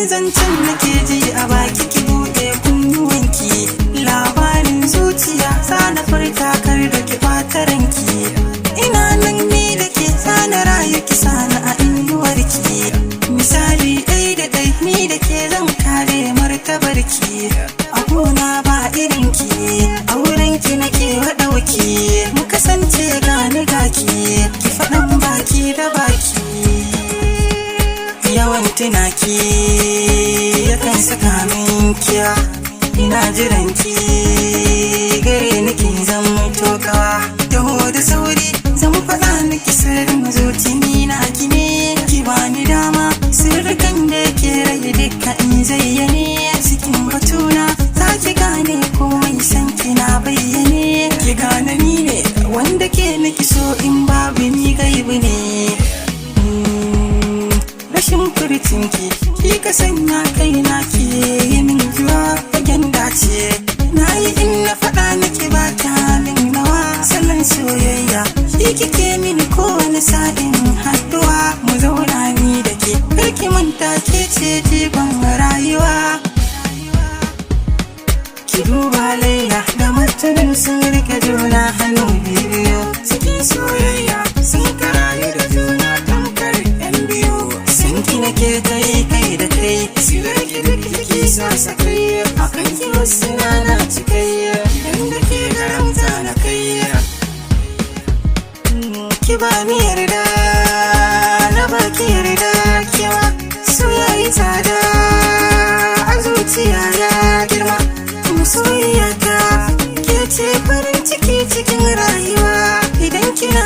zancen nake ji a baki ki buɗe kunnuwanki, labarin zuciya sana furta kar da ki ɓata ranki. Ina nan ni da ke sana rayu ki sana a inuwarki, misali ɗai da ɗai ni da ke zan kare martabarki. A gona ba irinki, a wurinki nake waɗauki, mu kasance gani gaki, ki faɗan baki da baki. Yawan tunaki yakan saka min kiya, ina jiranki gare ni ki zan tokawa. Taho da sauri zan faɗa miki sirrin zuci ni na ki ne, ki bani dama sirrikan da ke rai duka in zayyane. Cikin batuna za ki gane komai san kina bayyane, ki gane ni ne wanda ke niki so in babu ni gaibu ne. Rashin furtinki ki ka sanya kaina ki yi min juwa fagen dace, na yi in na faɗa niki ba ta min nawa. Salon soyayya ki kike mini kowane sa'in haɗuwa, mu zauna ni da ke karki manta ke ce jigon rayuwa. Ki duba Laila da Martinin sun rike juna hannu biyu, cikin soyayya sun karayu da juna tamkar yan biyu. Sanki nake kai da kai, sigar ki duk jiki sa sakai, akan ki wasu na cikai, idan da ke garamta na kai. Ki ba mi yarda na baki yarda kewa, so yayi tsada a zuciya ya girma. Soyayyata ke ce farin ciki cikin rayuwa, idan kina